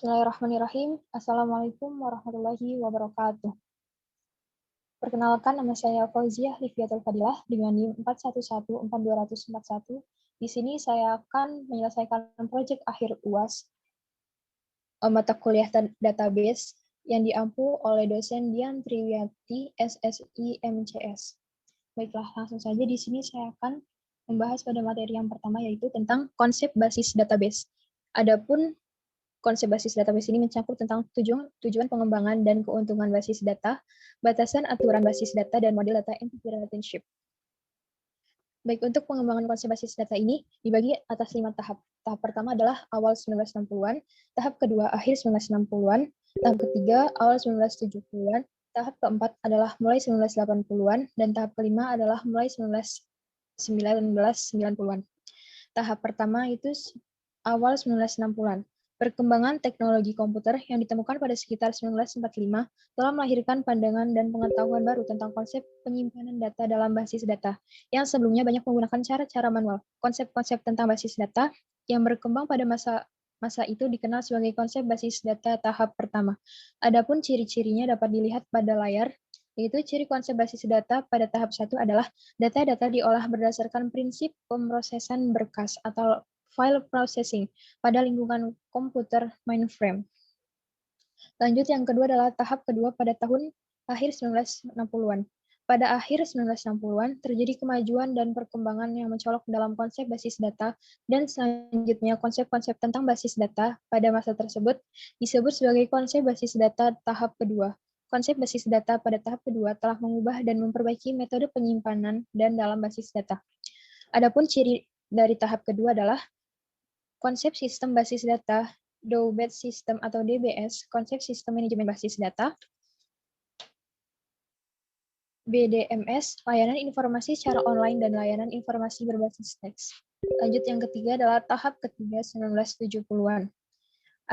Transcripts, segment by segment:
Bismillahirrahmanirrahim. Assalamualaikum warahmatullahi wabarakatuh. Perkenalkan, nama saya Fauziah Liviatul Fadilah dengan NIM 41142441. Di sini saya akan menyelesaikan proyek akhir UAS mata kuliah database yang diampu oleh dosen Dian Triwiati, SSI MCS. Baiklah, langsung saja di sini saya akan membahas pada materi yang pertama, yaitu tentang konsep basis database. Adapun konsep basis database ini mencakup tentang tujuan pengembangan dan keuntungan basis data, batasan aturan basis data, dan model data entity relationship. Baik, untuk pengembangan konsep basis data ini dibagi atas 5 tahap. Tahap pertama adalah awal 1960-an, tahap kedua akhir 1960-an, tahap ketiga awal 1970-an, tahap keempat adalah mulai 1980-an, dan tahap kelima adalah mulai 1990-an. Tahap pertama itu awal 1960-an. Perkembangan teknologi komputer yang ditemukan pada sekitar 1945 telah melahirkan pandangan dan pengetahuan baru tentang konsep penyimpanan data dalam basis data, yang sebelumnya banyak menggunakan cara-cara manual. Konsep-konsep tentang basis data yang berkembang pada masa itu dikenal sebagai konsep basis data tahap pertama. Adapun ciri-cirinya dapat dilihat pada layar, yaitu ciri konsep basis data pada tahap 1 adalah data-data diolah berdasarkan prinsip pemrosesan berkas atau file processing pada lingkungan komputer mainframe. Lanjut, yang kedua adalah tahap kedua pada tahun akhir 1960-an. Pada akhir 1960-an, terjadi kemajuan dan perkembangan yang mencolok dalam konsep basis data, dan selanjutnya konsep-konsep tentang basis data pada masa tersebut disebut sebagai konsep basis data tahap kedua. Konsep basis data pada tahap kedua telah mengubah dan memperbaiki metode penyimpanan dan dalam basis data. Adapun ciri dari tahap kedua adalah konsep sistem basis data, DOE-based System atau DBS, konsep sistem manajemen basis data, BDMS, layanan informasi secara online dan layanan informasi berbasis teks. Lanjut, yang ketiga adalah tahap ketiga 1970-an.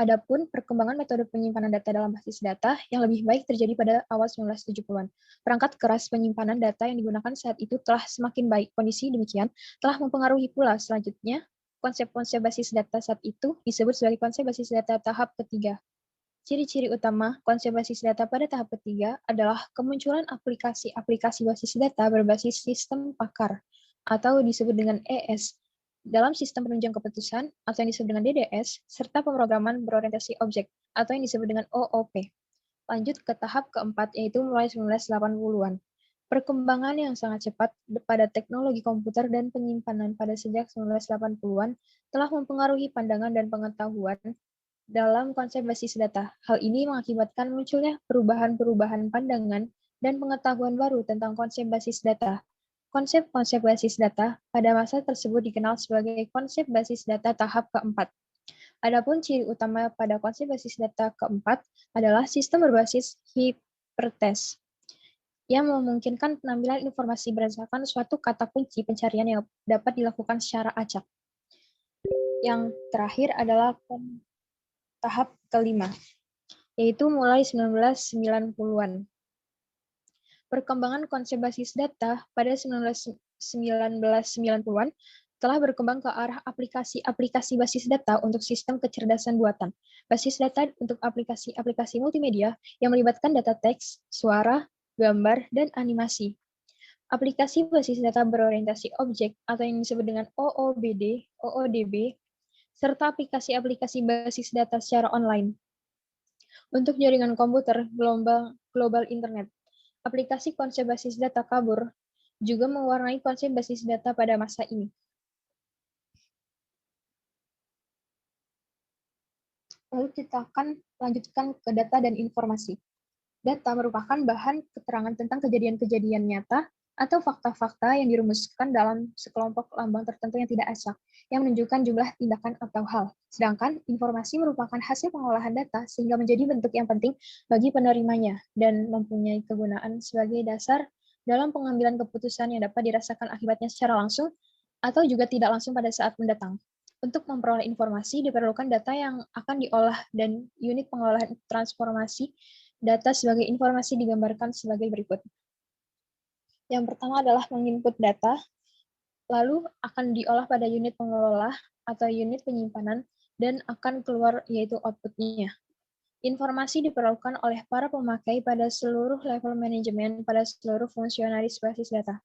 Adapun perkembangan metode penyimpanan data dalam basis data yang lebih baik terjadi pada awal 1970-an. Perangkat keras penyimpanan data yang digunakan saat itu telah semakin baik. Kondisi demikian telah mempengaruhi pula selanjutnya konsep-konsep basis data saat itu disebut sebagai konsep basis data tahap ketiga. Ciri-ciri utama konsep basis data pada tahap ketiga adalah kemunculan aplikasi-aplikasi basis data berbasis sistem pakar atau disebut dengan ES dalam sistem penunjang keputusan atau yang disebut dengan DDS, serta pemrograman berorientasi objek atau yang disebut dengan OOP. Lanjut ke tahap keempat, yaitu mulai 1980-an. Perkembangan yang sangat cepat pada teknologi komputer dan penyimpanan pada sejak 1980-an telah mempengaruhi pandangan dan pengetahuan dalam konsep basis data. Hal ini mengakibatkan munculnya perubahan-perubahan pandangan dan pengetahuan baru tentang konsep basis data. Konsep-konsep basis data pada masa tersebut dikenal sebagai konsep basis data tahap keempat. Adapun ciri utama pada konsep basis data keempat adalah sistem berbasis hypertext yang memungkinkan penampilan informasi berdasarkan suatu kata kunci pencarian yang dapat dilakukan secara acak. Yang terakhir adalah tahap kelima, yaitu mulai 1990-an. Perkembangan konsep basis data pada 1990-an telah berkembang ke arah aplikasi-aplikasi basis data untuk sistem kecerdasan buatan. Basis data untuk aplikasi-aplikasi multimedia yang melibatkan data teks, suara, gambar, dan animasi. Aplikasi basis data berorientasi objek atau yang disebut dengan OOBD, OODB, serta aplikasi-aplikasi basis data secara online. Untuk jaringan komputer global internet, aplikasi konsep basis data kabur juga mewarnai konsep basis data pada masa ini. Lalu kita akan lanjutkan ke data dan informasi. Data merupakan bahan keterangan tentang kejadian-kejadian nyata atau fakta-fakta yang dirumuskan dalam sekelompok lambang tertentu yang tidak acak, yang menunjukkan jumlah tindakan atau hal. Sedangkan informasi merupakan hasil pengolahan data sehingga menjadi bentuk yang penting bagi penerimanya dan mempunyai kegunaan sebagai dasar dalam pengambilan keputusan yang dapat dirasakan akibatnya secara langsung atau juga tidak langsung pada saat mendatang. Untuk memperoleh informasi diperlukan data yang akan diolah dan unit pengolahan transformasi data sebagai informasi digambarkan sebagai berikut. Yang pertama adalah menginput data, lalu akan diolah pada unit pengelola atau unit penyimpanan dan akan keluar yaitu output-nya. Informasi diperlukan oleh para pemakai pada seluruh level manajemen pada seluruh fungsionaris basis data.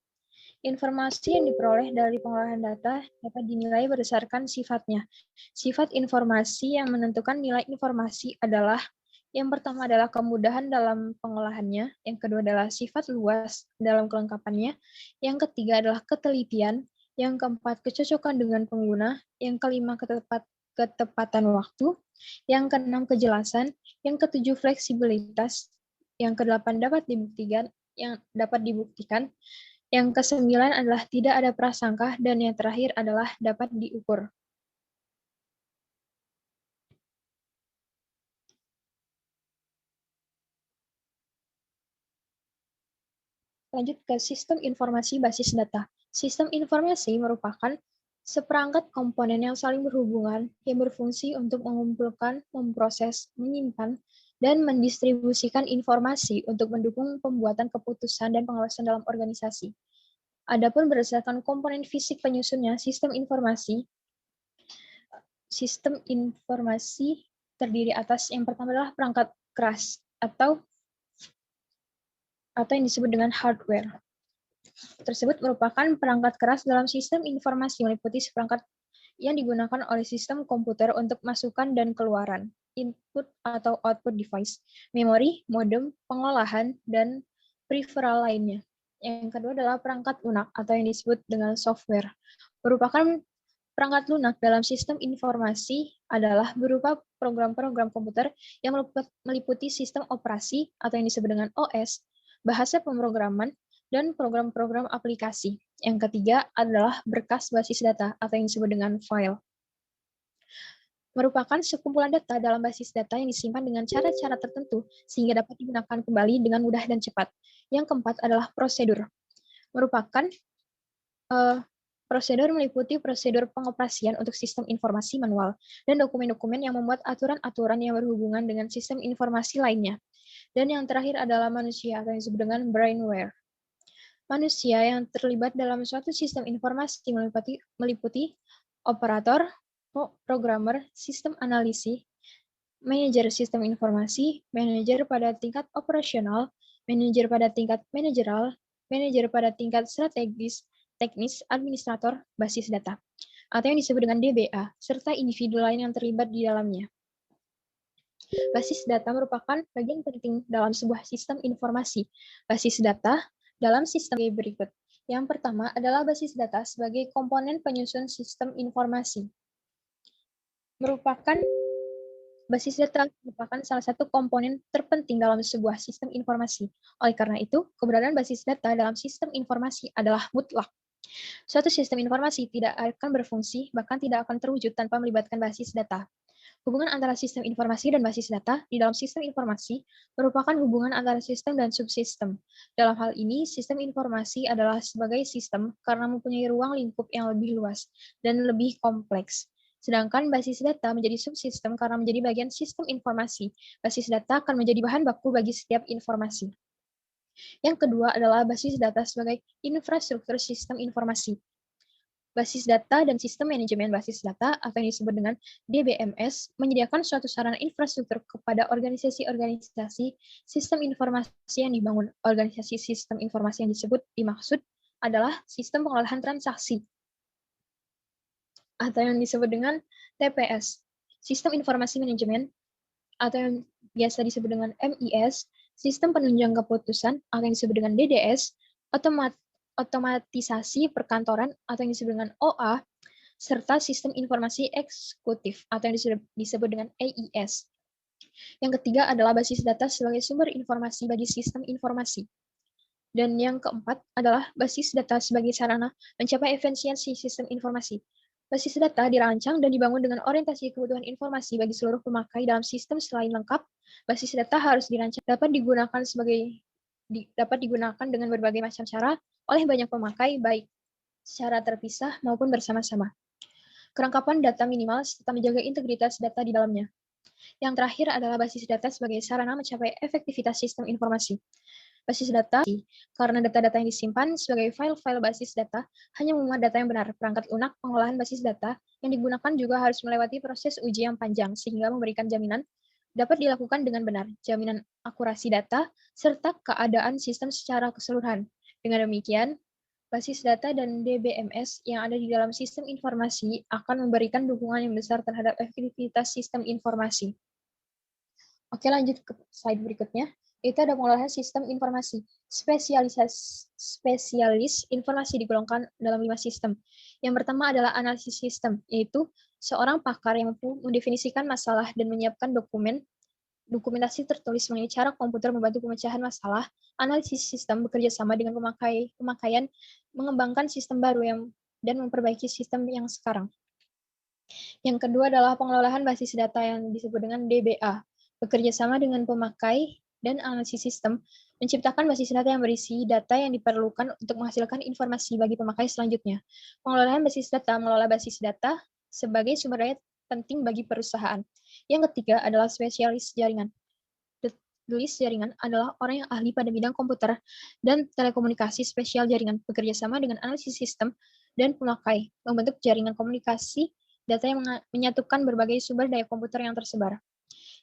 Informasi yang diperoleh dari pengolahan data dapat dinilai berdasarkan sifatnya. Sifat informasi yang menentukan nilai informasi adalah yang pertama adalah kemudahan dalam pengolahannya, yang kedua adalah sifat luas dalam kelengkapannya, yang ketiga adalah ketelitian, yang keempat kecocokan dengan pengguna, yang kelima ketepatan waktu, yang keenam kejelasan, yang ketujuh fleksibilitas, yang kedelapan dapat dibuktikan, yang kesembilan adalah tidak ada prasangka, dan yang terakhir adalah dapat diukur. Lanjut ke sistem informasi basis data. Sistem informasi merupakan seperangkat komponen yang saling berhubungan yang berfungsi untuk mengumpulkan, memproses, menyimpan, dan mendistribusikan informasi untuk mendukung pembuatan keputusan dan pengawasan dalam organisasi. Adapun berdasarkan komponen fisik penyusunnya, sistem informasi terdiri atas yang pertama adalah perangkat keras atau yang disebut dengan hardware. Tersebut merupakan perangkat keras dalam sistem informasi meliputi seperangkat yang digunakan oleh sistem komputer untuk masukan dan keluaran, input atau output device, memori, modem, pengolahan, dan peripheral lainnya. Yang kedua adalah perangkat lunak atau yang disebut dengan software. Merupakan perangkat lunak dalam sistem informasi adalah berupa program-program komputer yang meliputi sistem operasi atau yang disebut dengan OS, bahasa pemrograman, dan program-program aplikasi. Yang ketiga adalah berkas basis data atau yang disebut dengan file. Merupakan sekumpulan data dalam basis data yang disimpan dengan cara-cara tertentu sehingga dapat digunakan kembali dengan mudah dan cepat. Yang keempat adalah prosedur. Merupakan prosedur meliputi prosedur pengoperasian untuk sistem informasi manual dan dokumen-dokumen yang membuat aturan-aturan yang berhubungan dengan sistem informasi lainnya. Dan yang terakhir adalah manusia atau yang disebut dengan brainware. Manusia yang terlibat dalam suatu sistem informasi meliputi operator, programmer, sistem analisis, manajer sistem informasi, manajer pada tingkat operasional, manajer pada tingkat manajerial, manajer pada tingkat strategis, teknis, administrator, basis data, atau yang disebut dengan DBA, serta individu lain yang terlibat di dalamnya. Basis data merupakan bagian penting dalam sebuah sistem informasi. Basis data dalam sistem berikut. Yang pertama adalah basis data sebagai komponen penyusun sistem informasi. Basis data merupakan salah satu komponen terpenting dalam sebuah sistem informasi. Oleh karena itu, keberadaan basis data dalam sistem informasi adalah mutlak. Suatu sistem informasi tidak akan berfungsi, bahkan tidak akan terwujud tanpa melibatkan basis data. Hubungan antara sistem informasi dan basis data di dalam sistem informasi merupakan hubungan antara sistem dan subsistem. Dalam hal ini, sistem informasi adalah sebagai sistem karena mempunyai ruang lingkup yang lebih luas dan lebih kompleks. Sedangkan basis data menjadi subsistem karena menjadi bagian sistem informasi. Basis data akan menjadi bahan baku bagi setiap informasi. Yang kedua adalah basis data sebagai infrastruktur sistem informasi. Basis data dan sistem manajemen basis data atau yang disebut dengan DBMS menyediakan suatu sarana infrastruktur kepada organisasi-organisasi sistem informasi yang dibangun. Organisasi sistem informasi yang dimaksud adalah sistem pengolahan transaksi atau yang disebut dengan TPS. Sistem informasi manajemen atau yang biasa disebut dengan MIS, sistem penunjang keputusan atau yang disebut dengan DDS, otomatisasi perkantoran atau yang disebut dengan OA, serta sistem informasi eksekutif atau yang disebut dengan AIS. Yang ketiga adalah basis data sebagai sumber informasi bagi sistem informasi. Dan yang keempat adalah basis data sebagai sarana mencapai efisiensi sistem informasi. Basis data dirancang dan dibangun dengan orientasi kebutuhan informasi bagi seluruh pemakai dalam sistem. Selain lengkap, basis data harus dirancang dapat digunakan dengan berbagai macam cara oleh banyak pemakai, baik secara terpisah maupun bersama-sama. Kelengkapan data minimal serta menjaga integritas data di dalamnya. Yang terakhir adalah basis data sebagai sarana mencapai efektivitas sistem informasi. Basis data, karena data-data yang disimpan sebagai file-file basis data hanya memuat data yang benar. Perangkat lunak pengolahan basis data yang digunakan juga harus melewati proses uji yang panjang, sehingga memberikan jaminan dapat dilakukan dengan benar, jaminan akurasi data, serta keadaan sistem secara keseluruhan. Dengan demikian, basis data dan DBMS yang ada di dalam sistem informasi akan memberikan dukungan yang besar terhadap efektivitas sistem informasi. Oke, lanjut ke slide berikutnya. Itu ada pengolahan sistem informasi. Spesialis informasi digolongkan dalam 5 sistem. Yang pertama adalah analisis sistem, yaitu seorang pakar yang mampu mendefinisikan masalah dan menyiapkan dokumentasi tertulis mengenai cara komputer membantu pemecahan masalah. Analisis sistem bekerja sama dengan pemakaian mengembangkan sistem baru dan memperbaiki sistem yang sekarang. Yang kedua adalah pengelolaan basis data yang disebut dengan DBA. Bekerja sama dengan pemakai dan analisis sistem, menciptakan basis data yang berisi data yang diperlukan untuk menghasilkan informasi bagi pemakai selanjutnya. Pengelolaan basis data mengelola basis data sebagai sumber daya penting bagi perusahaan. Yang ketiga adalah spesialis jaringan. Spesialis jaringan adalah orang yang ahli pada bidang komputer dan telekomunikasi spesial jaringan, bekerja sama dengan analisis sistem dan pemakai, membentuk jaringan komunikasi data yang menyatukan berbagai sumber daya komputer yang tersebar.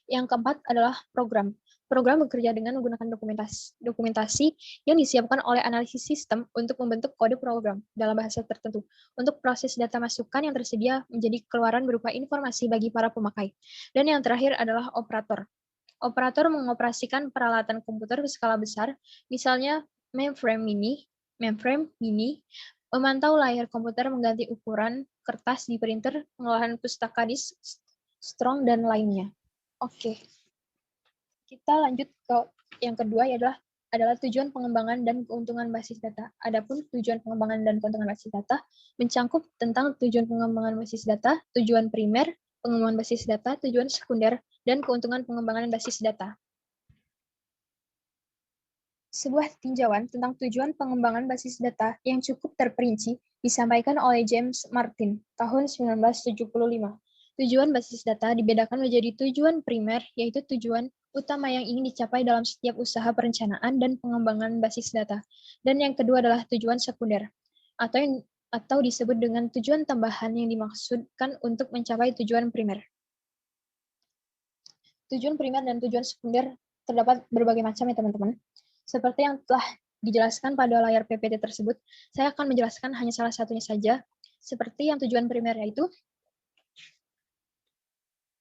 Yang keempat adalah program. Program bekerja dengan menggunakan dokumentasi yang disiapkan oleh analisis sistem untuk membentuk kode program dalam bahasa tertentu untuk proses data masukan yang tersedia menjadi keluaran berupa informasi bagi para pemakai. Dan yang terakhir adalah operator. Operator mengoperasikan peralatan komputer berskala besar, misalnya mainframe mini, memantau layar komputer, mengganti ukuran kertas di printer, pengolahan pustaka disk, strong, dan lainnya. Oke, kita lanjut ke yang kedua adalah tujuan pengembangan dan keuntungan basis data. Adapun tujuan pengembangan dan keuntungan basis data mencangkup tentang tujuan pengembangan basis data, tujuan primer, pengembangan basis data, tujuan sekunder, dan keuntungan pengembangan basis data. Sebuah tinjauan tentang tujuan pengembangan basis data yang cukup terperinci disampaikan oleh James Martin tahun 1975. Tujuan basis data dibedakan menjadi tujuan primer, yaitu tujuan utama yang ingin dicapai dalam setiap usaha perencanaan dan pengembangan basis data. Dan yang kedua adalah tujuan sekunder, atau disebut dengan tujuan tambahan yang dimaksudkan untuk mencapai tujuan primer. Tujuan primer dan tujuan sekunder terdapat berbagai macam ya teman-teman. Seperti yang telah dijelaskan pada layar PPT tersebut, saya akan menjelaskan hanya salah satunya saja. Seperti yang tujuan primer yaitu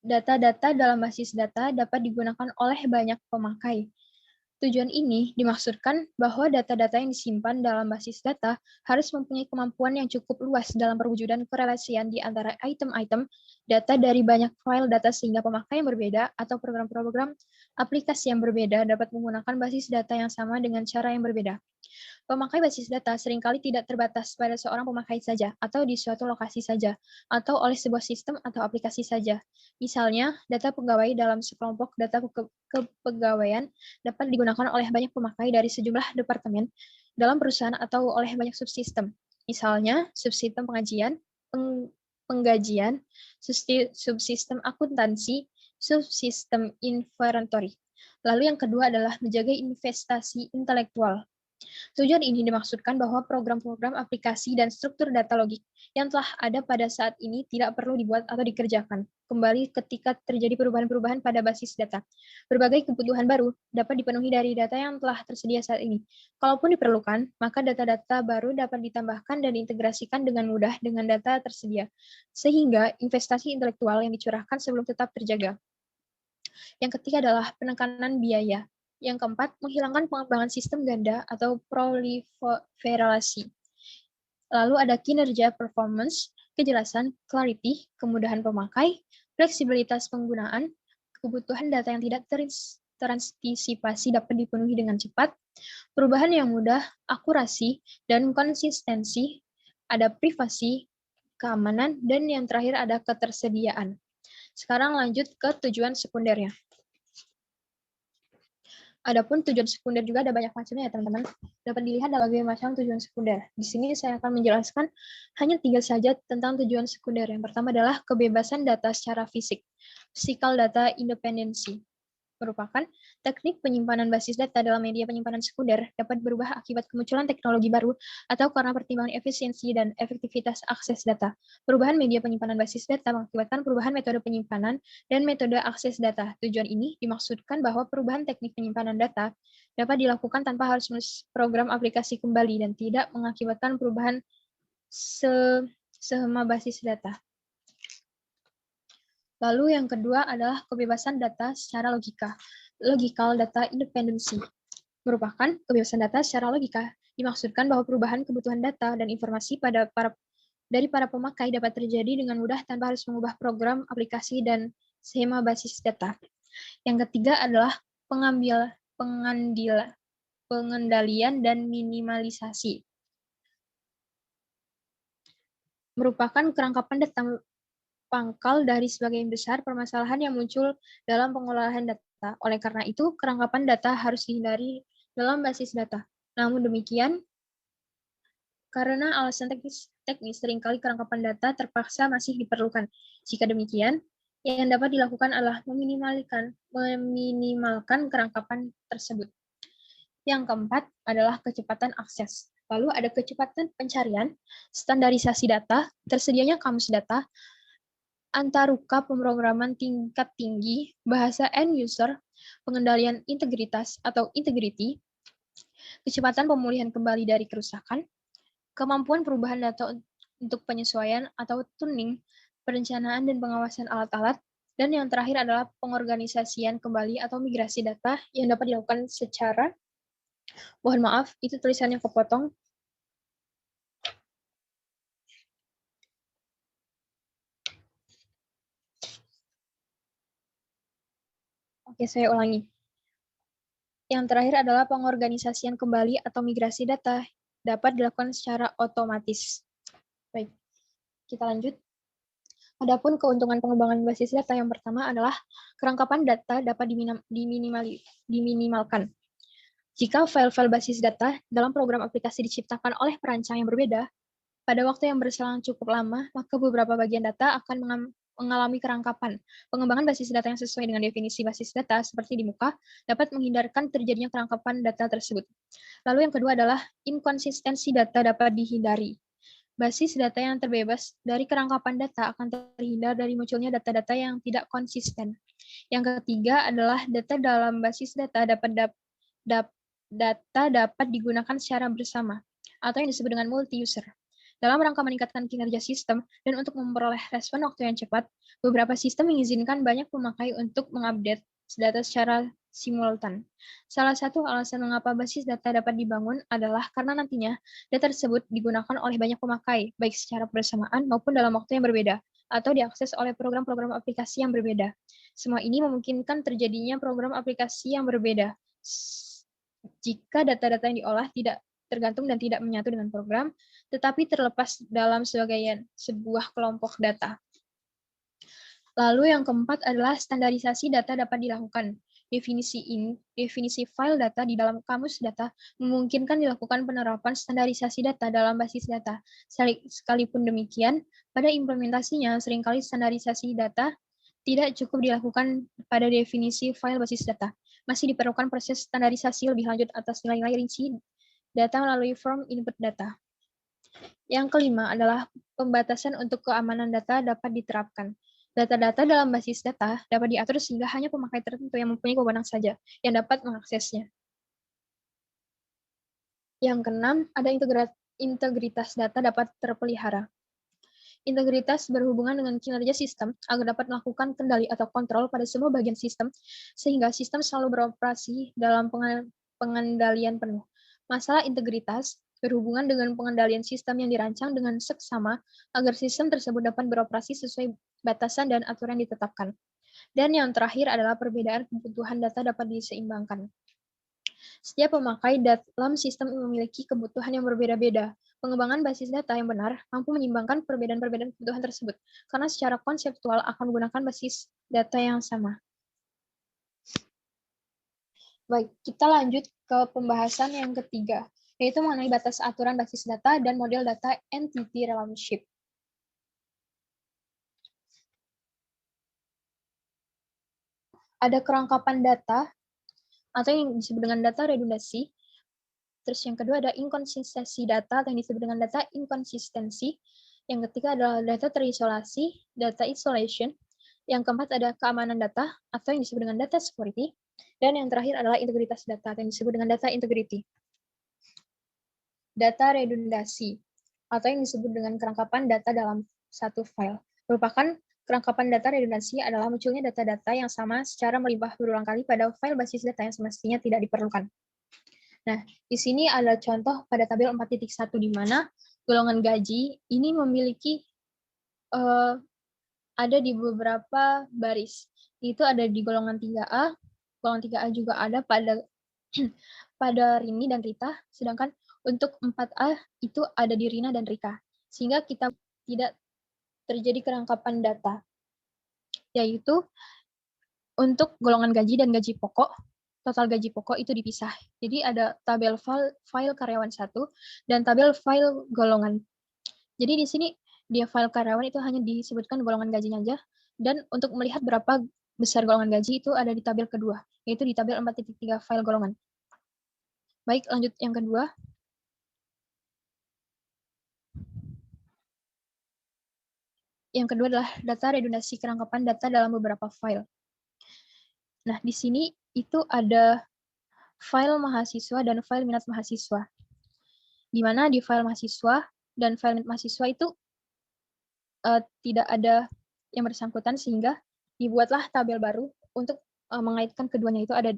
data-data dalam basis data dapat digunakan oleh banyak pemakai. Tujuan ini dimaksudkan bahwa data-data yang disimpan dalam basis data harus mempunyai kemampuan yang cukup luas dalam perwujudan korelasian di antara item-item data dari banyak file data sehingga pemakai yang berbeda atau program-program aplikasi yang berbeda dapat menggunakan basis data yang sama dengan cara yang berbeda. Pemakai basis data seringkali tidak terbatas pada seorang pemakai saja, atau di suatu lokasi saja, atau oleh sebuah sistem atau aplikasi saja. Misalnya, data pegawai dalam sekelompok data kepegawaian dapat digunakan oleh banyak pemakai dari sejumlah departemen dalam perusahaan atau oleh banyak subsistem. Misalnya, subsistem penggajian, subsistem akuntansi, subsistem inventory. Lalu yang kedua adalah menjaga investasi intelektual. Tujuan ini dimaksudkan bahwa program-program aplikasi dan struktur data logik yang telah ada pada saat ini tidak perlu dibuat atau dikerjakan kembali ketika terjadi perubahan-perubahan pada basis data. Berbagai kebutuhan baru dapat dipenuhi dari data yang telah tersedia saat ini. Kalaupun diperlukan, maka data-data baru dapat ditambahkan dan diintegrasikan dengan mudah dengan data tersedia, sehingga investasi intelektual yang dicurahkan sebelum tetap terjaga. Yang ketiga adalah penekanan biaya. Yang keempat, menghilangkan pengembangan sistem ganda atau proliferasi. Lalu ada kinerja performance, kejelasan, clarity, kemudahan pemakai, fleksibilitas penggunaan, kebutuhan data yang tidak terantisipasi dapat dipenuhi dengan cepat, perubahan yang mudah, akurasi, dan konsistensi, ada privasi, keamanan, dan yang terakhir ada ketersediaan. Sekarang lanjut ke tujuan sekundernya. Adapun tujuan sekunder juga ada banyak macamnya ya teman-teman. Dapat dilihat ada berbagai macam tujuan sekunder. Di sini saya akan menjelaskan hanya 3 saja tentang tujuan sekunder. Yang pertama adalah kebebasan data secara fisik, physical data independency. merupakan teknik penyimpanan basis data dalam media penyimpanan sekunder dapat berubah akibat kemunculan teknologi baru atau karena pertimbangan efisiensi dan efektivitas akses data. Perubahan media penyimpanan basis data mengakibatkan perubahan metode penyimpanan dan metode akses data. Tujuan ini dimaksudkan bahwa perubahan teknik penyimpanan data dapat dilakukan tanpa harus menulis program aplikasi kembali dan tidak mengakibatkan perubahan sehema basis data. Lalu yang kedua adalah kebebasan data secara logika. Logical data independency merupakan kebebasan data secara logika. Dimaksudkan bahwa perubahan kebutuhan data dan informasi dari para pemakai dapat terjadi dengan mudah tanpa harus mengubah program, aplikasi, dan skema basis data. Yang ketiga adalah pengendalian dan minimalisasi. Merupakan kerangkapan data pangkal dari sebagian besar permasalahan yang muncul dalam pengelolaan data. Oleh karena itu, kerangkapan data harus dihindari dalam basis data. Namun demikian, karena alasan teknis seringkali kerangkapan data terpaksa masih diperlukan. Jika demikian, yang dapat dilakukan adalah meminimalkan kerangkapan tersebut. Yang keempat adalah kecepatan akses. Lalu ada kecepatan pencarian, standarisasi data, tersedianya kamus data, antaruka pemrograman tingkat tinggi, bahasa end user, pengendalian integritas atau integrity, kecepatan pemulihan kembali dari kerusakan, kemampuan perubahan data untuk penyesuaian atau tuning, perencanaan dan pengawasan alat-alat, dan yang terakhir adalah pengorganisasian kembali atau migrasi data yang dapat dilakukan secara, mohon maaf, itu tulisannya kepotong. Oke, saya ulangi. Yang terakhir adalah pengorganisasian kembali atau migrasi data dapat dilakukan secara otomatis. Baik, kita lanjut. Adapun keuntungan pengembangan basis data yang pertama adalah kerangkapan data dapat diminimalkan. Jika file-file basis data dalam program aplikasi diciptakan oleh perancang yang berbeda, pada waktu yang berselang cukup lama, maka beberapa bagian data akan mengalami kerangkapan. Pengembangan basis data yang sesuai dengan definisi basis data seperti di muka dapat menghindarkan terjadinya kerangkapan data tersebut. Lalu yang kedua adalah inkonsistensi data dapat dihindari. Basis data yang terbebas dari kerangkapan data akan terhindar dari munculnya data-data yang tidak konsisten. Yang ketiga adalah data dalam basis data dapat digunakan secara bersama atau yang disebut dengan multi-user. Dalam rangka meningkatkan kinerja sistem dan untuk memperoleh respon waktu yang cepat, beberapa sistem mengizinkan banyak pemakai untuk mengupdate data secara simultan. Salah satu alasan mengapa basis data dapat dibangun adalah karena nantinya data tersebut digunakan oleh banyak pemakai, baik secara bersamaan maupun dalam waktu yang berbeda, atau diakses oleh program-program aplikasi yang berbeda. Semua ini memungkinkan terjadinya program aplikasi yang berbeda. Jika data-data yang diolah tidak tergantung dan tidak menyatu dengan program, tetapi terlepas dalam sebuah kelompok data. Lalu yang keempat adalah standarisasi data dapat dilakukan. Definisi file data di dalam kamus data memungkinkan dilakukan penerapan standarisasi data dalam basis data. Sekalipun demikian, pada implementasinya seringkali standarisasi data tidak cukup dilakukan pada definisi file basis data. Masih diperlukan proses standarisasi lebih lanjut atas nilai-nilai rinci data melalui form input data. Yang kelima adalah pembatasan untuk keamanan data dapat diterapkan. Data-data dalam basis data dapat diatur sehingga hanya pemakai tertentu yang mempunyai wewenang saja yang dapat mengaksesnya. Yang keenam, ada integritas data dapat terpelihara. Integritas berhubungan dengan kinerja sistem agar dapat melakukan kendali atau kontrol pada semua bagian sistem, sehingga sistem selalu beroperasi dalam pengendalian penuh. Masalah integritas berhubungan dengan pengendalian sistem yang dirancang dengan seksama agar sistem tersebut dapat beroperasi sesuai batasan dan aturan ditetapkan. Dan yang terakhir adalah perbedaan kebutuhan data dapat diseimbangkan. Setiap pemakai dalam sistem memiliki kebutuhan yang berbeda-beda. Pengembangan basis data yang benar mampu menyimbangkan perbedaan-perbedaan kebutuhan tersebut, karena secara konseptual akan menggunakan basis data yang sama. Baik, kita lanjut ke pembahasan yang ketiga, yaitu mengenai batas aturan basis data dan model data entity relationship. ada kerangkapan data atau yang disebut dengan data redundasi. Terus yang kedua ada inkonsistensi data atau yang disebut dengan data inkonsistensi. Yang ketiga adalah data terisolasi, data isolation. Yang keempat ada keamanan data atau yang disebut dengan data security. Dan yang terakhir adalah integritas data atau yang disebut dengan data integrity. Data redundasi atau yang disebut dengan kerangkapan data dalam satu file merupakan kerangkapan data redundasi adalah munculnya data-data yang sama secara melimpah berulang kali pada file basis data yang semestinya tidak diperlukan. Nah, di sini ada contoh pada tabel 4.1 di mana golongan gaji ini memiliki ada di beberapa baris. Itu ada di golongan 3A, golongan 3A juga ada pada pada Rini dan Rita, sedangkan untuk 4A itu ada di Rina dan Rika. Sehingga kita tidak terjadi kerangkapan data, yaitu untuk golongan gaji dan gaji pokok, total gaji pokok itu dipisah. Jadi ada tabel file karyawan 1 dan tabel file golongan. Jadi di sini dia file karyawan itu hanya disebutkan golongan gajinya aja, dan untuk melihat berapa besar golongan gaji itu ada di tabel kedua, yaitu di tabel 4.3 file golongan. Baik, lanjut yang kedua. Yang kedua adalah data redundasi kerangkapan data dalam beberapa file. Nah, di sini itu ada file mahasiswa dan file minat mahasiswa. Di mana di file mahasiswa dan file minat mahasiswa itu tidak ada yang bersangkutan, sehingga dibuatlah tabel baru untuk mengaitkan keduanya. Itu ada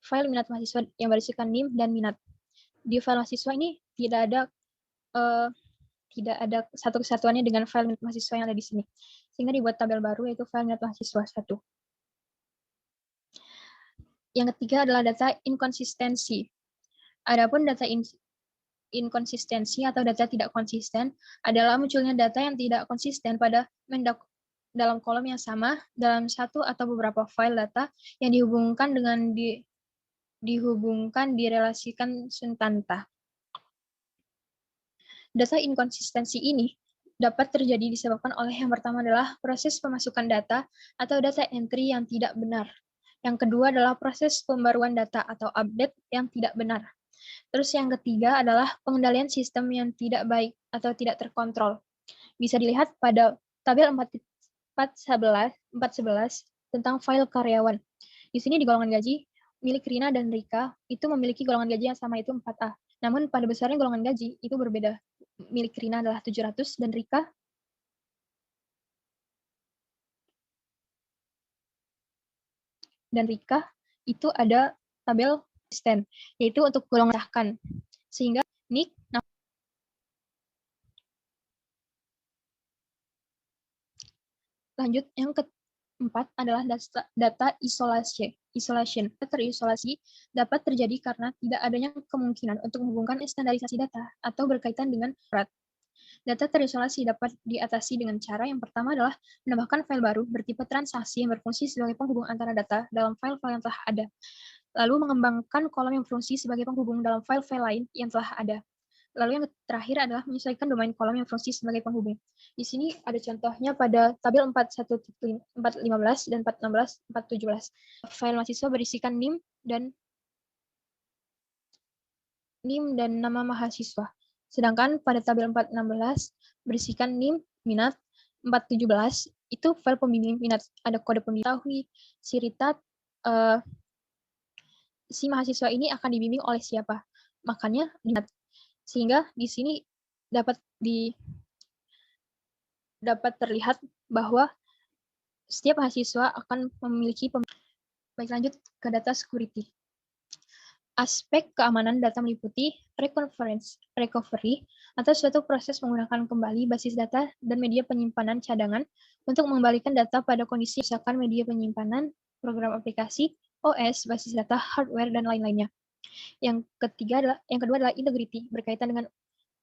file minat mahasiswa yang berisikan NIM dan minat. Di file mahasiswa ini tidak ada satu kesatuannya dengan file minat mahasiswa yang ada di sini. Sehingga dibuat tabel baru, yaitu file minat mahasiswa 1. Yang ketiga adalah data inkonsistensi. Adapun data inkonsistensi atau data tidak konsisten adalah munculnya data yang tidak konsisten pada dalam kolom yang sama dalam satu atau beberapa file data yang direlasikan suntanta. Data inkonsistensi ini dapat terjadi disebabkan oleh yang pertama adalah proses pemasukan data atau data entry yang tidak benar. Yang kedua adalah proses pembaruan data atau update yang tidak benar. Terus yang ketiga adalah pengendalian sistem yang tidak baik atau tidak terkontrol. Bisa dilihat pada tabel 4.11 tentang file karyawan. Di sini di golongan gaji, milik Rina dan Rika itu memiliki golongan gaji yang sama, itu 4A. Namun pada besarnya golongan gaji itu berbeda. Milik Rina adalah 700 dan Rika itu ada tabel konsisten, yaitu untuk golongan sahkan. Sehingga NIK lanjut yang keempat adalah data isolation. Terisolasi dapat terjadi karena tidak adanya kemungkinan untuk menghubungkan standarisasi data atau berkaitan dengan berat. Data terisolasi dapat diatasi dengan cara yang pertama adalah menambahkan file baru bertipe transaksi yang berfungsi sebagai penghubung antara data dalam file-file yang telah ada. Lalu mengembangkan kolom yang berfungsi sebagai penghubung dalam file-file lain yang telah ada. Lalu yang terakhir adalah menyesuaikan domain kolom yang berfungsi sebagai penghubung. Di sini ada contohnya pada tabel 4.15 dan 4.16, 4.17. File mahasiswa berisikan NIM dan nama mahasiswa. Sedangkan pada tabel 4.16 berisikan NIM, minat. 4.17 itu file pembimbing minat. Ada kode pembimbing, siritat, si mahasiswa ini akan dibimbing oleh siapa. Makanya minat. Sehingga di sini dapat terlihat bahwa setiap mahasiswa akan memiliki Baik, lanjut ke data security. Aspek keamanan data meliputi recovery atau suatu proses menggunakan kembali basis data dan media penyimpanan cadangan untuk mengembalikan data pada kondisi misalkan media penyimpanan, program aplikasi, OS, basis data, hardware, dan lain-lainnya. Yang kedua adalah integrity, berkaitan dengan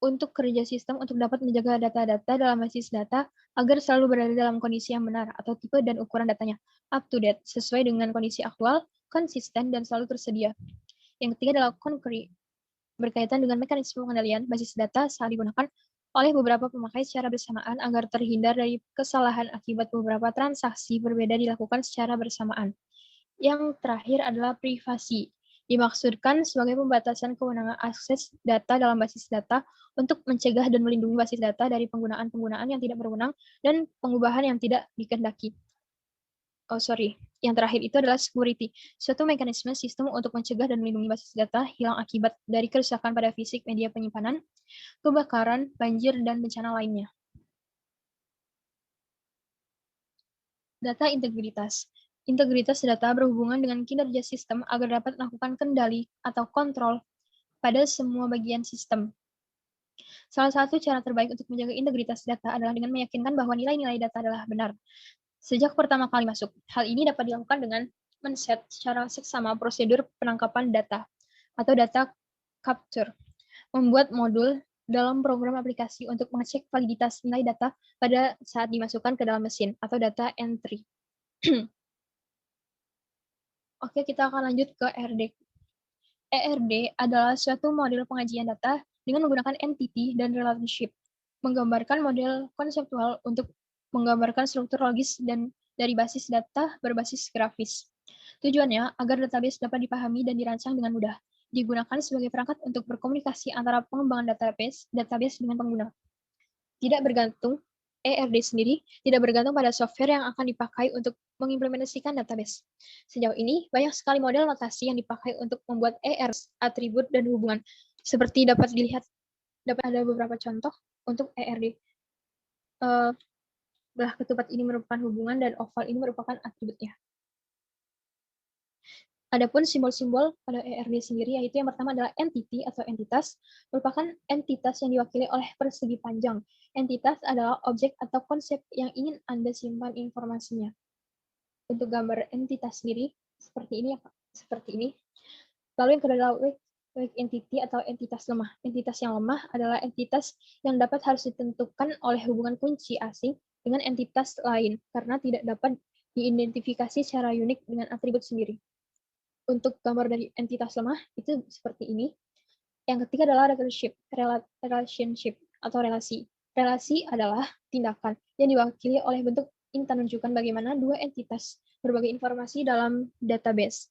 untuk kerja sistem untuk dapat menjaga data-data dalam basis data agar selalu berada dalam kondisi yang benar atau tipe dan ukuran datanya up to date, sesuai dengan kondisi aktual, konsisten, dan selalu tersedia. Yang ketiga adalah concrete, berkaitan dengan mekanisme pengendalian basis data saat digunakan oleh beberapa pemakai secara bersamaan agar terhindar dari kesalahan akibat beberapa transaksi berbeda dilakukan secara bersamaan. Yang terakhir adalah privasi. Dimaksudkan sebagai pembatasan kewenangan akses data dalam basis data untuk mencegah dan melindungi basis data dari penggunaan-penggunaan yang tidak berwenang dan pengubahan yang tidak dikehendaki. Yang terakhir itu adalah security, suatu mekanisme sistem untuk mencegah dan melindungi basis data hilang akibat dari kerusakan pada fisik media penyimpanan, kebakaran, banjir, dan bencana lainnya. Data integritas. Integritas data berhubungan dengan kinerja sistem agar dapat melakukan kendali atau kontrol pada semua bagian sistem. Salah satu cara terbaik untuk menjaga integritas data adalah dengan meyakinkan bahwa nilai-nilai data adalah benar. Sejak pertama kali masuk, hal ini dapat dilakukan dengan men-set secara seksama prosedur penangkapan data atau data capture, membuat modul dalam program aplikasi untuk mengecek validitas nilai data pada saat dimasukkan ke dalam mesin atau data entry. Oke, kita akan lanjut ke ERD. ERD adalah suatu model pengajian data dengan menggunakan entity dan relationship, menggambarkan model konseptual untuk menggambarkan struktur logis dan dari basis data berbasis grafis. Tujuannya agar database dapat dipahami dan dirancang dengan mudah, digunakan sebagai perangkat untuk berkomunikasi antara pengembangan database dengan pengguna. Tidak bergantung, ERD sendiri tidak bergantung pada software yang akan dipakai untuk mengimplementasikan database. Sejauh ini, banyak sekali model notasi yang dipakai untuk membuat ERD, atribut, dan hubungan. Seperti dapat ada beberapa contoh untuk ERD. Belah ketupat ini merupakan hubungan dan oval ini merupakan atributnya. Adapun simbol-simbol pada ERD sendiri, yaitu yang pertama adalah entity atau entitas, merupakan entitas yang diwakili oleh persegi panjang. Entitas adalah objek atau konsep yang ingin Anda simpan informasinya. Untuk gambar entitas sendiri, seperti ini. Lalu yang kedua adalah weak entity atau entitas lemah. Entitas yang lemah adalah entitas yang dapat harus ditentukan oleh hubungan kunci asing dengan entitas lain, karena tidak dapat diidentifikasi secara unik dengan atribut sendiri. Untuk gambar dari entitas lemah itu seperti ini. Yang ketiga adalah relationship atau relasi. Relasi adalah tindakan yang diwakili oleh bentuk intan menunjukkan bagaimana dua entitas berbagi informasi dalam database.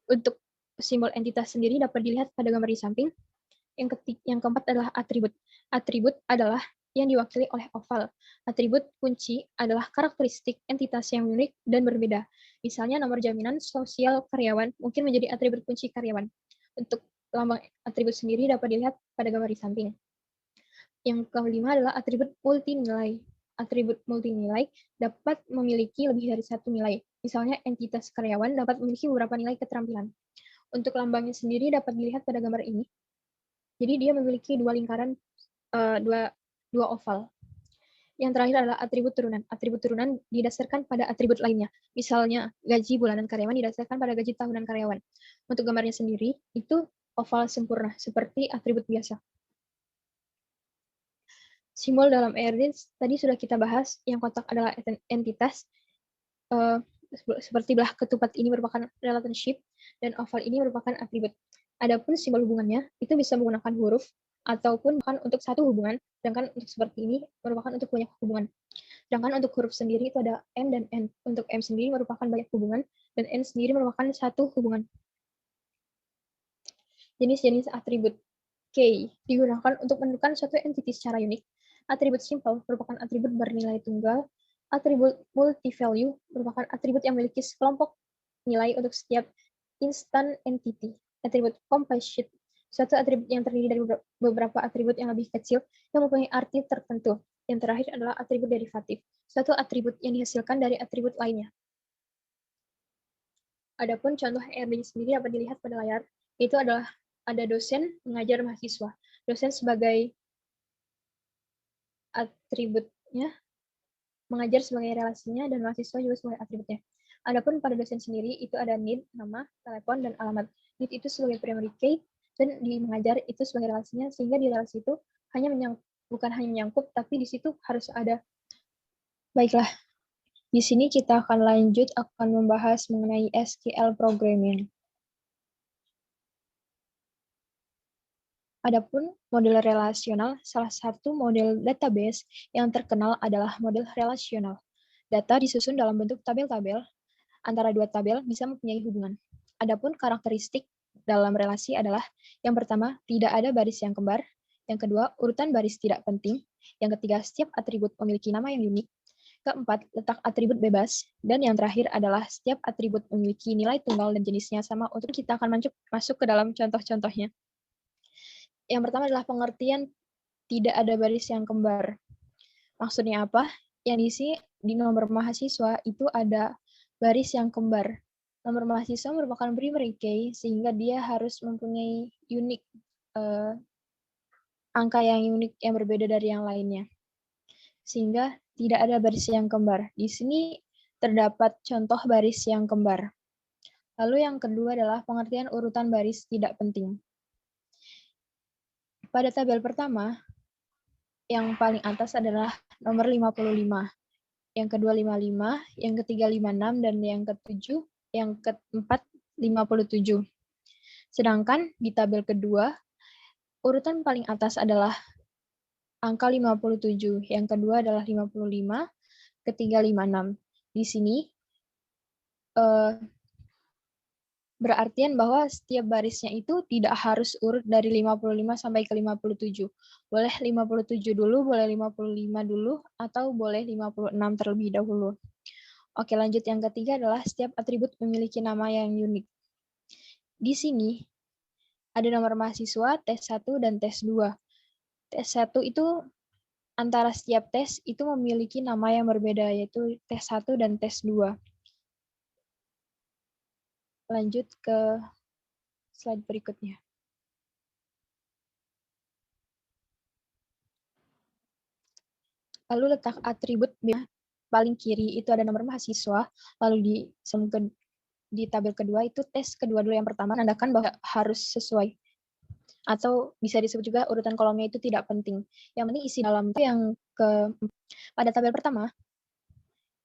Untuk simbol entitas sendiri dapat dilihat pada gambar di samping. Yang keempat adalah atribut. Atribut adalah yang diwakili oleh oval. Atribut kunci adalah karakteristik entitas yang unik dan berbeda. Misalnya nomor jaminan sosial karyawan mungkin menjadi atribut kunci karyawan. Untuk lambang atribut sendiri dapat dilihat pada gambar di samping. Yang kelima adalah atribut multinilai. Atribut multinilai dapat memiliki lebih dari satu nilai. Misalnya entitas karyawan dapat memiliki beberapa nilai keterampilan. Untuk lambangnya sendiri dapat dilihat pada gambar ini. Jadi dia memiliki dua lingkaran, dua oval. Yang terakhir adalah atribut turunan. Atribut turunan didasarkan pada atribut lainnya. Misalnya, gaji bulanan karyawan didasarkan pada gaji tahunan karyawan. Untuk gambarnya sendiri, itu oval sempurna, seperti atribut biasa. Simbol dalam ERD tadi sudah kita bahas, yang kotak adalah entitas, seperti belah ketupat ini merupakan relationship, dan oval ini merupakan atribut. Adapun simbol hubungannya, itu bisa menggunakan huruf, ataupun bahkan untuk satu hubungan, sedangkan untuk seperti ini merupakan untuk banyak hubungan. Sedangkan untuk huruf sendiri itu ada M dan N. Untuk M sendiri merupakan banyak hubungan, dan N sendiri merupakan satu hubungan. Jenis-jenis atribut. K digunakan untuk menentukan suatu entity secara unik. Atribut simple merupakan atribut bernilai tunggal. Atribut multi-value merupakan atribut yang memiliki sekelompok nilai untuk setiap instant entity. Atribut composite, suatu atribut yang terdiri dari beberapa atribut yang lebih kecil yang mempunyai arti tertentu. Yang terakhir adalah atribut derivatif, suatu atribut yang dihasilkan dari atribut lainnya. Adapun contoh ERD sendiri dapat dilihat pada layar, itu adalah ada dosen mengajar mahasiswa. Dosen sebagai atributnya, mengajar sebagai relasinya, dan mahasiswa juga sebagai atributnya. Adapun pada dosen sendiri, itu ada need, nama, telepon, dan alamat. Need itu sebagai primary key, dan di mengajar itu sebagai relasinya, sehingga di relasi itu bukan hanya menyangkut, tapi di situ harus ada. Baiklah, di sini kita akan lanjut akan membahas mengenai SQL programming. Adapun model relasional, salah satu model database yang terkenal adalah model relasional. Data disusun dalam bentuk tabel-tabel antara dua tabel bisa mempunyai hubungan. Adapun karakteristik dalam relasi adalah yang pertama, tidak ada baris yang kembar. Yang kedua, urutan baris tidak penting. Yang ketiga, setiap atribut memiliki nama yang unik. Keempat, letak atribut bebas. Dan yang terakhir adalah setiap atribut memiliki nilai tunggal dan jenisnya sama. Untuk kita akan masuk ke dalam contoh-contohnya. Yang pertama adalah pengertian tidak ada baris yang kembar. Maksudnya apa? Yang diisi di nomor mahasiswa itu ada baris yang kembar. Nomor mahasiswa merupakan primary key, sehingga dia harus mempunyai angka yang unik yang berbeda dari yang lainnya. Sehingga tidak ada baris yang kembar. Di sini terdapat contoh baris yang kembar. Lalu yang kedua adalah pengertian urutan baris tidak penting. Pada tabel pertama, yang paling atas adalah nomor 55. Yang kedua 55, yang ketiga 56, dan yang keempat 57. Sedangkan di tabel kedua, urutan paling atas adalah angka 57, yang kedua adalah 55, ketiga 56. Di sini berartian bahwa setiap barisnya itu tidak harus urut dari 55 sampai ke 57. Boleh 57 dulu, boleh 55 dulu, atau boleh 56 terlebih dahulu. Oke, lanjut yang ketiga adalah setiap atribut memiliki nama yang unik. Di sini ada nomor mahasiswa, tes 1, dan tes 2. Tes 1 itu antara setiap tes itu memiliki nama yang berbeda, yaitu tes 1 dan tes 2. Lanjut ke slide berikutnya. Lalu letak atribut paling kiri itu ada nomor mahasiswa, lalu di tabel kedua itu tes kedua dulu yang pertama, menandakan bahwa harus sesuai. Atau bisa disebut juga urutan kolomnya itu tidak penting. Yang penting isi dalam yang pada tabel pertama,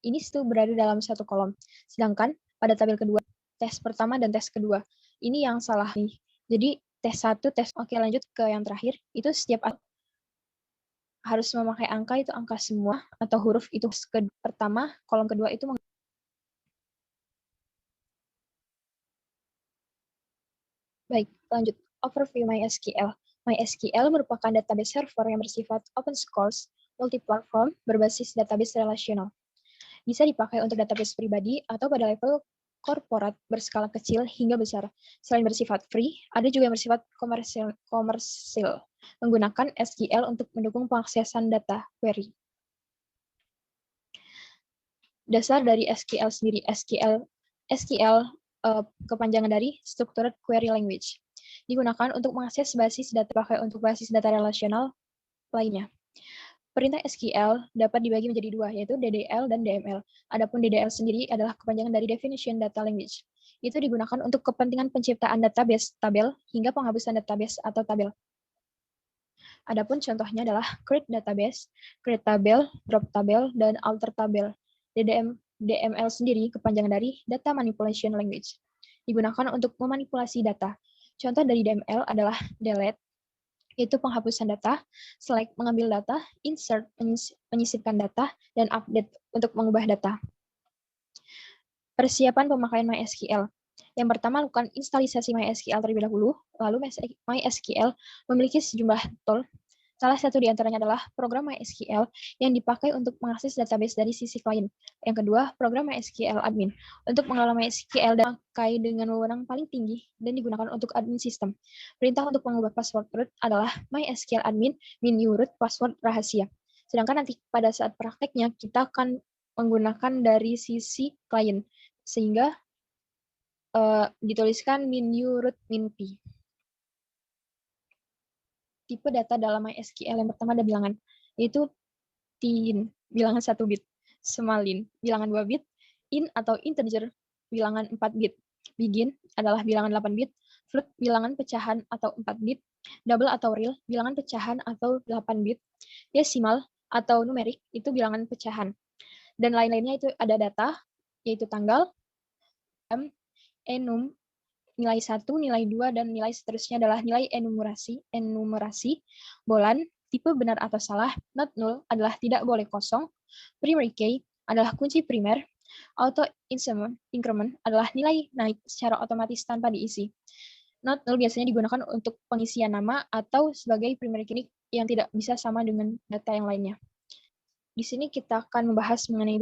ini itu berada dalam satu kolom. Sedangkan pada tabel kedua, tes pertama dan tes kedua, ini yang salah nih. Jadi tes 1, oke lanjut ke yang terakhir, itu setiap harus memakai angka itu angka semua, atau huruf itu pertama, kolom kedua itu baik, lanjut. Overview MySQL. MySQL merupakan database server yang bersifat open source, multi-platform, berbasis database relasional. Bisa dipakai untuk database pribadi atau pada level korporat berskala kecil hingga besar. Selain bersifat free, ada juga yang bersifat komersil menggunakan SQL untuk mendukung pengaksesan data query. Dasar dari SQL sendiri, SQL kepanjangan dari Structured Query Language. Digunakan untuk mengakses basis data pakai untuk basis data relasional lainnya. Perintah SQL dapat dibagi menjadi dua, yaitu DDL dan DML. Adapun DDL sendiri adalah kepanjangan dari Definition Data Language. Itu digunakan untuk kepentingan penciptaan database, tabel, hingga penghapusan database atau tabel. Adapun contohnya adalah create database, create tabel, drop tabel, dan alter tabel. DML sendiri kepanjangan dari Data Manipulation Language. Digunakan untuk memanipulasi data. Contoh dari DML adalah delete, yaitu penghapusan data, select mengambil data, insert menyisipkan data, dan update untuk mengubah data. Persiapan pemakaian MySQL. Yang pertama, lakukan instalisasi MySQL terlebih dahulu, lalu MySQL memiliki sejumlah tool. Salah satu di antaranya adalah program MySQL yang dipakai untuk mengakses database dari sisi klien. Yang kedua, program MySQL Admin untuk mengelola MySQL dan dipakai dengan wewenang paling tinggi dan digunakan untuk admin sistem. Perintah untuk mengubah password root adalah MySQL Admin new root password rahasia. Sedangkan nanti pada saat prakteknya kita akan menggunakan dari sisi klien sehingga dituliskan new root p. Tipe data dalam MySQL yang pertama ada bilangan, yaitu tin, bilangan 1 bit, semalin, bilangan 2 bit, in atau integer, bilangan 4 bit, begin adalah bilangan 8 bit, float bilangan pecahan atau 4 bit, double atau real bilangan pecahan atau 8 bit, decimal atau numerik itu bilangan pecahan. Dan lain-lainnya itu ada data, yaitu tanggal, enum, nilai 1, nilai 2, dan nilai seterusnya adalah nilai enumerasi, bolan, tipe benar atau salah, not null adalah tidak boleh kosong, primary key adalah kunci primer, Auto increment adalah nilai naik secara otomatis tanpa diisi. Not null biasanya digunakan untuk pengisian nama atau sebagai primary key yang tidak bisa sama dengan data yang lainnya. Di sini kita akan membahas mengenai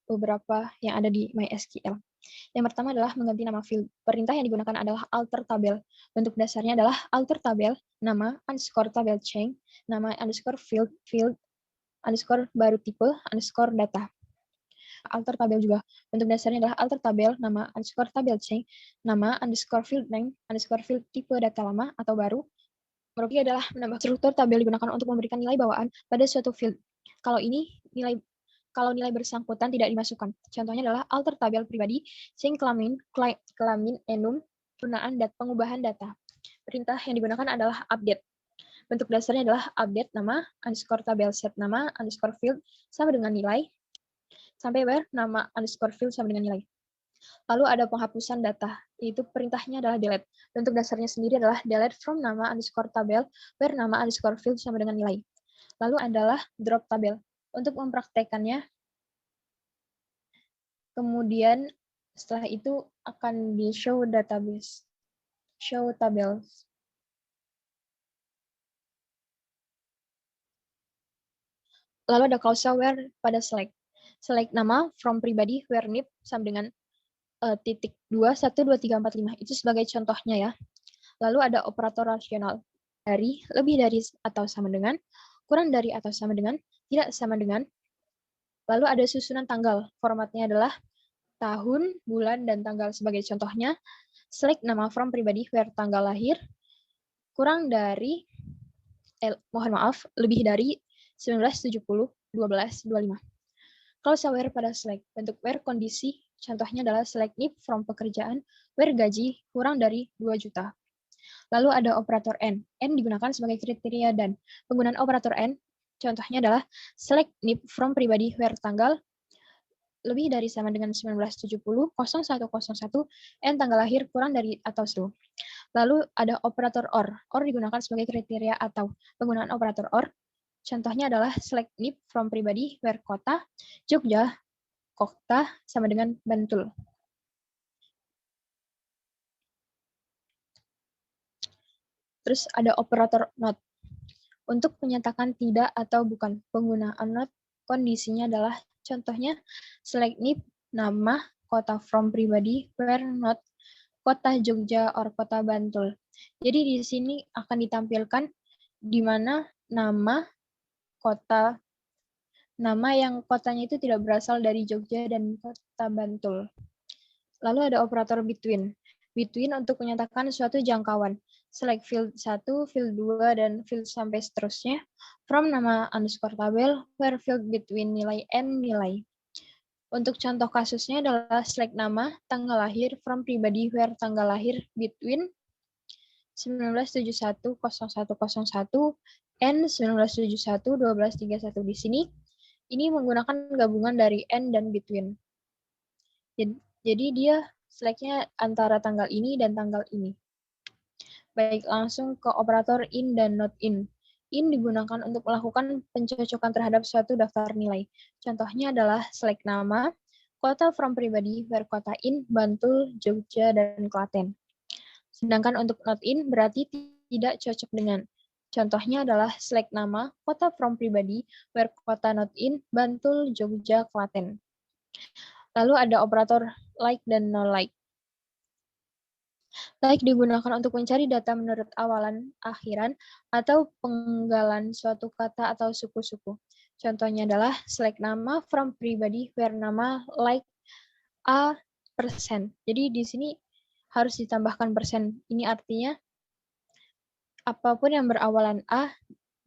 beberapa yang ada di MySQL. Yang pertama adalah mengganti nama field. Perintah yang digunakan adalah alter tabel. Bentuk dasarnya adalah alter tabel, nama, underscore tabel chain, nama, underscore field, underscore baru tipe, underscore data. Alter tabel juga. Bentuk dasarnya adalah alter tabel, nama, underscore tabel chain, nama, underscore field name, underscore field tipe data lama atau baru. Merugi adalah menambah struktur tabel digunakan untuk memberikan nilai bawaan pada suatu field. Kalau nilai bersangkutan tidak dimasukkan. Contohnya adalah alter tabel pribadi, change kelamin, enum, penggunaan pengubahan data. Perintah yang digunakan adalah update. Bentuk dasarnya adalah update nama, underscore tabel set nama, underscore field sama dengan nilai, sampai where nama underscore field sama dengan nilai. Lalu ada penghapusan data, yaitu perintahnya adalah delete. Bentuk dasarnya sendiri adalah delete from nama underscore tabel, where nama underscore field sama dengan nilai. Lalu adalah drop tabel. Untuk mempraktekannya, kemudian setelah itu akan di show database, show tables. Lalu ada causal where pada select. Select nama from pribadi where nib sama dengan titik 2, 1, 2, 3, 4, 5. Itu sebagai contohnya ya. Lalu ada operator rasional. Dari, lebih dari atau sama dengan, kurang dari atau sama dengan, tidak sama dengan. Lalu ada susunan tanggal. Formatnya adalah tahun, bulan, dan tanggal sebagai contohnya. Select nama from pribadi where tanggal lahir, kurang dari, lebih dari 1970, 12, 25. Causal where pada select. Bentuk where kondisi, contohnya adalah select nib from pekerjaan, where gaji kurang dari 2 juta. Lalu ada operator N. N digunakan sebagai kriteria dan. Penggunaan operator N, contohnya adalah select nib from pribadi where tanggal lebih dari sama dengan 1970, 0101, N tanggal lahir kurang dari atau 10. Lalu ada operator OR. OR digunakan sebagai kriteria atau. Penggunaan operator OR, contohnya adalah select nib from pribadi where kota, Jogja, kota sama dengan Bantul. Terus ada operator not. Untuk menyatakan tidak atau bukan, penggunaan not kondisinya adalah contohnya select nib nama kota from pribadi where not kota Jogja or kota Bantul. Jadi di sini akan ditampilkan di mana nama yang kotanya itu tidak berasal dari Jogja dan kota Bantul. Lalu ada operator between. Between untuk menyatakan suatu jangkauan. Select field 1, field 2, dan field sampai seterusnya. From nama underscore tabel, where field between nilai N nilai. Untuk contoh kasusnya adalah select nama, tanggal lahir, from pribadi, where tanggal lahir between 1971 0101 N 1971 1231 di sini. Ini menggunakan gabungan dari N dan between. Jadi dia select-nya antara tanggal ini dan tanggal ini. Baik, langsung ke operator in dan not in. In digunakan untuk melakukan pencocokan terhadap suatu daftar nilai. Contohnya adalah select nama, kota from pribadi, where kota in, Bantul, Jogja, dan Klaten. Sedangkan untuk not in berarti tidak cocok dengan. Contohnya adalah select nama, kota from pribadi, where kota not in, Bantul, Jogja, Klaten. Lalu ada operator like dan no like. Like digunakan untuk mencari data menurut awalan, akhiran, atau penggalan suatu kata atau suku-suku. Contohnya adalah select nama from pribadi where nama like a persen. Jadi di sini harus ditambahkan persen. Ini artinya apapun yang berawalan a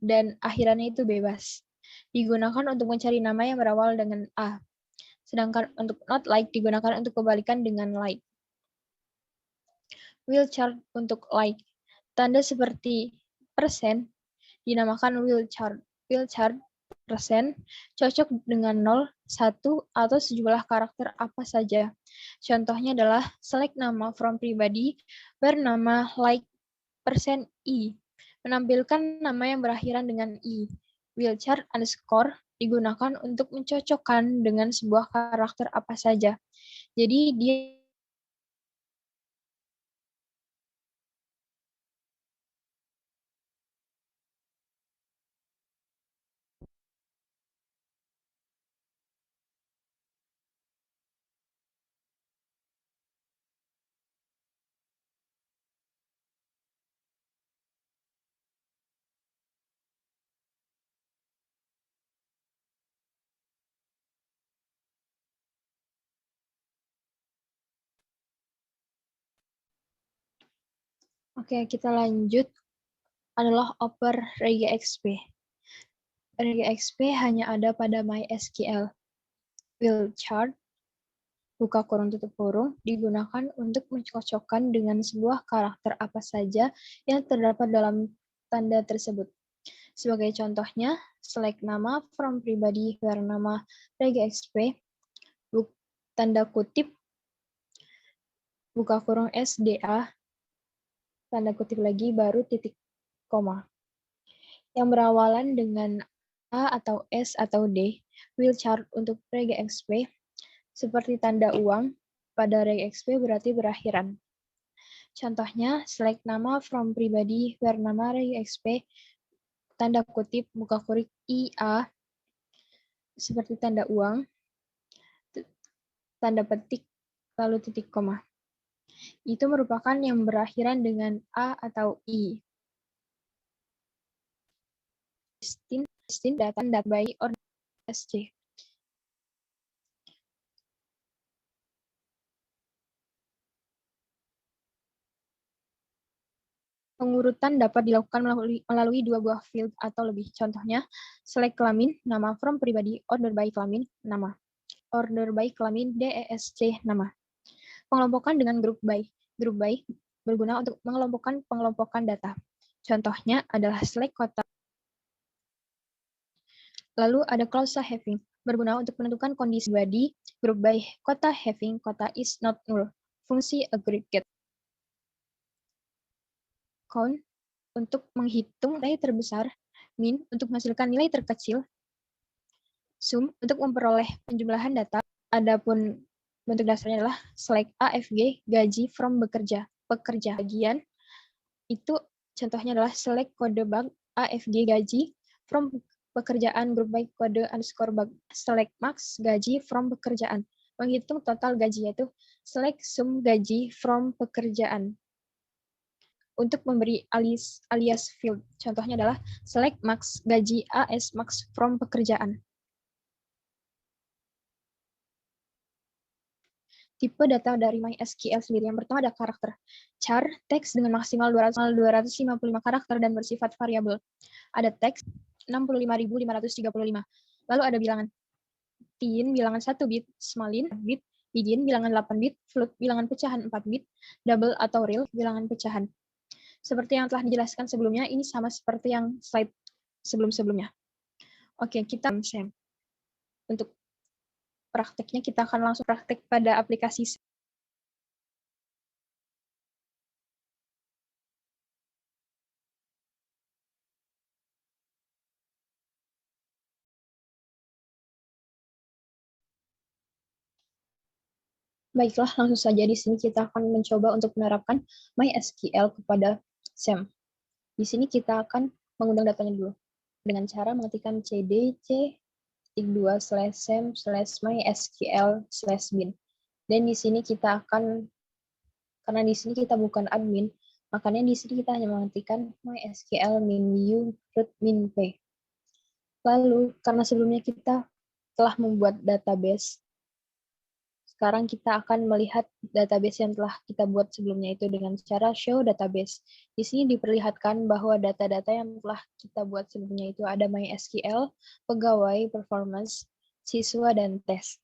dan akhirannya itu bebas. Digunakan untuk mencari nama yang berawal dengan a. Sedangkan untuk not like digunakan untuk kebalikan dengan like. Will chart untuk like. Tanda seperti persen dinamakan will chart. Will chart persen cocok dengan 0, 1, atau sejumlah karakter apa saja. Contohnya adalah select nama from pribadi where nama like %i menampilkan nama yang berakhiran dengan i. Will chart underscore digunakan untuk mencocokkan dengan sebuah karakter apa saja. Jadi dia Oke, kita lanjut adalah oper regexp. Regexp hanya ada pada MySQL. Will chart buka kurung tutup kurung digunakan untuk mencocokkan dengan sebuah karakter apa saja yang terdapat dalam tanda tersebut. Sebagai contohnya, select nama from pribadi where nama regexp tanda kutip buka kurung SDA tanda kutip lagi baru titik koma. Yang berawalan dengan A atau S atau D, will chart untuk regexp seperti tanda uang pada regexp berarti berakhiran. Contohnya, select nama from pribadi where nama regexp tanda kutip buka kurung IA seperti tanda uang, tanda petik, lalu titik koma. Itu merupakan yang berakhiran dengan A atau I. Listin data by or SC. Pengurutan dapat dilakukan melalui dua buah field atau lebih. Contohnya, select kelamin, nama from pribadi, order by kelamin, nama. Order by kelamin, DESC, nama. Pengelompokan dengan group by. Group by berguna untuk mengelompokkan pengelompokan data. Contohnya adalah select kota. Lalu ada clause having, berguna untuk menentukan kondisi pribadi. Group by kota having, kota is not null. Fungsi aggregate. Count untuk menghitung nilai terbesar, min untuk menghasilkan nilai terkecil, sum untuk memperoleh penjumlahan data. Adapun bentuk dasarnya adalah select AFG gaji from bekerja, pekerja. Bagian itu contohnya adalah select kode bug AFG gaji from pekerjaan group by kode underscore bug. Select max gaji from pekerjaan. Menghitung total gaji yaitu select sum gaji from pekerjaan. Untuk memberi alias field. Contohnya adalah select max gaji AS max from pekerjaan. Tipe data dari MySQL sendiri. Yang pertama ada karakter. Char, teks dengan maksimal 255 karakter dan bersifat variabel. Ada teks 65.535. Lalu ada bilangan. Tin, bilangan 1 bit, smalin, bit, begin, bilangan 8 bit, float, bilangan pecahan 4 bit, double atau real, bilangan pecahan. Seperti yang telah dijelaskan sebelumnya, ini sama seperti yang slide sebelum-sebelumnya. Oke, kita untuk prakteknya kita akan langsung praktek pada aplikasi. Baiklah, langsung saja di sini kita akan mencoba untuk menerapkan MySQL kepada SAM. Di sini kita akan mengundang datanya dulu dengan cara mengetikkan cdc2/sam/mysql/bin. Dan di sini kita akan, karena di sini kita bukan admin, makanya di sini kita hanya mengetikkan mysql min-u root min-p. Lalu, karena sebelumnya kita telah membuat database, sekarang kita akan melihat database yang telah kita buat sebelumnya itu dengan cara show database. Di sini diperlihatkan bahwa data-data yang telah kita buat sebelumnya itu ada MySQL, pegawai, performance, siswa, dan tes.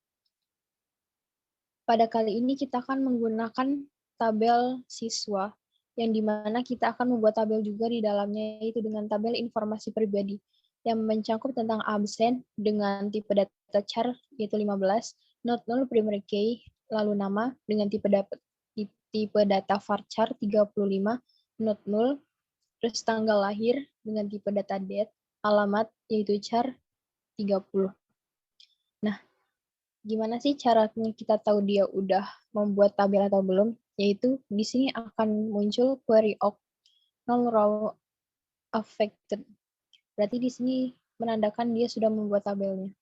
Pada kali ini kita akan menggunakan tabel siswa, yang dimana kita akan membuat tabel juga di dalamnya, yaitu dengan tabel informasi pribadi, yang mencakup tentang absen dengan tipe data char, yaitu 15, not null primary key, lalu nama dengan tipe data varchar 35, not null, terus tanggal lahir dengan tipe data date, alamat yaitu char 30. Nah, gimana sih caranya kita tahu dia udah membuat tabel atau belum? Yaitu di sini akan muncul query awk null row affected. Berarti di sini menandakan dia sudah membuat tabelnya.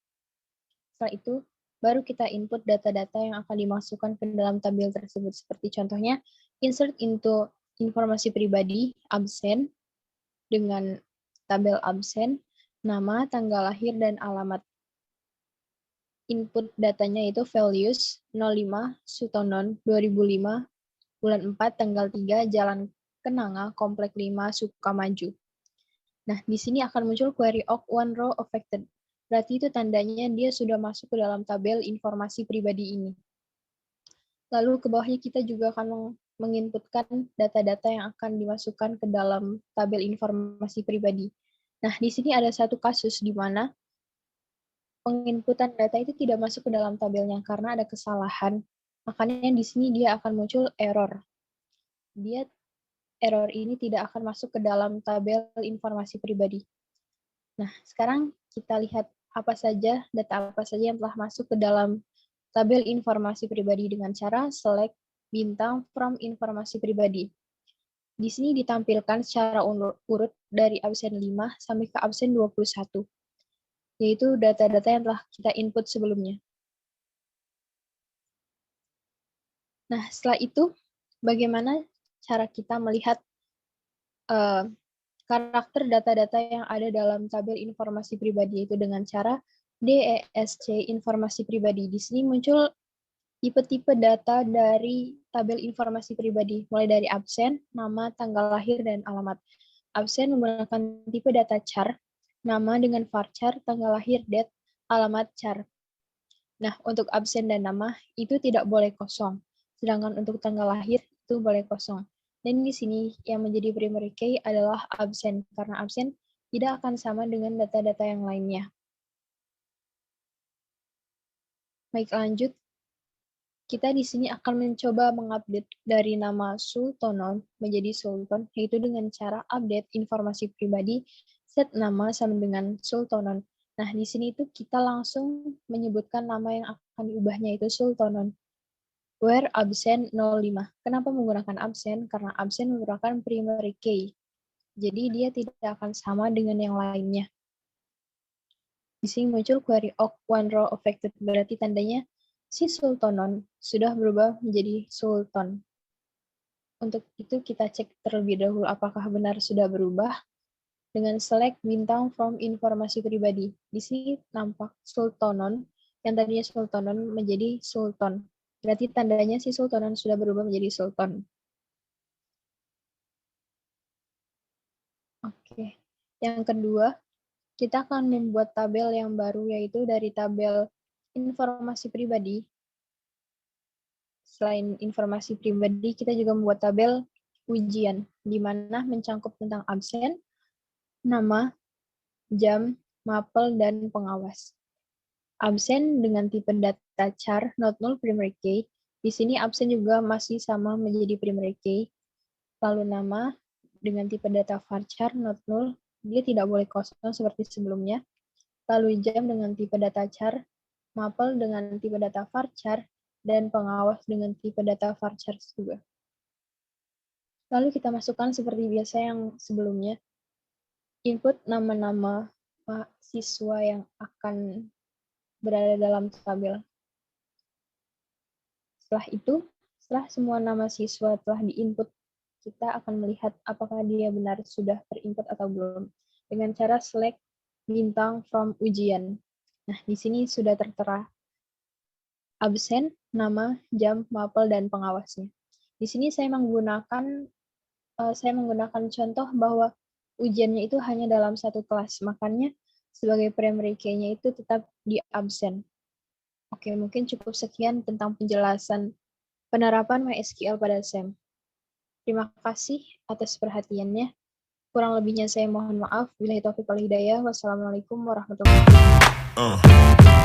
Setelah itu, baru kita input data-data yang akan dimasukkan ke dalam tabel tersebut. Seperti contohnya, insert into informasi pribadi, absen, dengan tabel absen, nama, tanggal lahir, dan alamat. Input datanya itu values 05 Sutonon 2005, bulan 4, tanggal 3, Jalan Kenanga, Komplek 5, Sukamaju. Nah, di sini akan muncul query awk one row affected. Berarti itu tandanya dia sudah masuk ke dalam tabel informasi pribadi ini. Lalu ke bawahnya kita juga akan menginputkan data-data yang akan dimasukkan ke dalam tabel informasi pribadi. Nah, di sini ada satu kasus di mana penginputan data itu tidak masuk ke dalam tabelnya karena ada kesalahan. Makanya di sini dia akan muncul error. Error ini tidak akan masuk ke dalam tabel informasi pribadi. Nah, sekarang kita lihat data apa saja yang telah masuk ke dalam tabel informasi pribadi dengan cara select bintang from informasi pribadi. Di sini ditampilkan secara urut dari absen 5 sampai ke absen 21, yaitu data-data yang telah kita input sebelumnya. Nah, setelah itu, bagaimana cara kita melihat karakter data-data yang ada dalam tabel informasi pribadi, itu dengan cara DESC informasi pribadi. Di sini muncul tipe-tipe data dari tabel informasi pribadi, mulai dari absen, nama, tanggal lahir, dan alamat. Absen menggunakan tipe data char, nama dengan varchar, tanggal lahir, date, alamat char. Nah, untuk absen dan nama itu tidak boleh kosong, sedangkan untuk tanggal lahir itu boleh kosong. Dan di sini yang menjadi primary key adalah absen, karena absen tidak akan sama dengan data-data yang lainnya. Baik, lanjut. Kita di sini akan mencoba mengupdate dari nama Sultonon menjadi Sultan, yaitu dengan cara update informasi pribadi, set nama sama dengan Sultonon. Nah, di sini itu kita langsung menyebutkan nama yang akan diubahnya, itu Sultonon. Where absen 05. Kenapa menggunakan absen? Karena absen merupakan primary key. Jadi dia tidak akan sama dengan yang lainnya. Di sini muncul query awk one row affected, berarti tandanya si Sultonon sudah berubah menjadi Sultan. Untuk itu kita cek terlebih dahulu apakah benar sudah berubah dengan select bintang from informasi pribadi. Di sini nampak Sultonon, yang tadinya Sultonon menjadi Sultan. Berarti tandanya si Sultonon sudah berubah menjadi Sultan. Oke. Yang kedua, kita akan membuat tabel yang baru, yaitu dari tabel informasi pribadi. Selain informasi pribadi, kita juga membuat tabel ujian, di mana mencangkup tentang absen, nama, jam, mapel, dan pengawas. Absen dengan tipe data char, not null, primary key. Di sini absen juga masih sama menjadi primary key. Lalu nama dengan tipe data varchar, not null, dia tidak boleh kosong seperti sebelumnya. Lalu jam dengan tipe data char, mapel dengan tipe data varchar, dan pengawas dengan tipe data varchar juga. Lalu kita masukkan seperti biasa yang sebelumnya, input nama-nama siswa yang akan berada dalam tabel. Setelah itu, setelah semua nama siswa telah diinput, kita akan melihat apakah dia benar sudah terinput atau belum, dengan cara select bintang from ujian. Nah, di sini sudah tertera absen, nama, jam, mapel, dan pengawasnya. Di sini saya menggunakan contoh bahwa ujiannya itu hanya dalam satu kelas, makanya sebagai primary key-nya itu tetap di absen. Oke, mungkin cukup sekian tentang penjelasan penerapan MySQL pada SEM. Terima kasih atas perhatiannya. Kurang lebihnya saya mohon maaf. Billahi taufiq wal hidayah. Wassalamualaikum warahmatullahi wabarakatuh.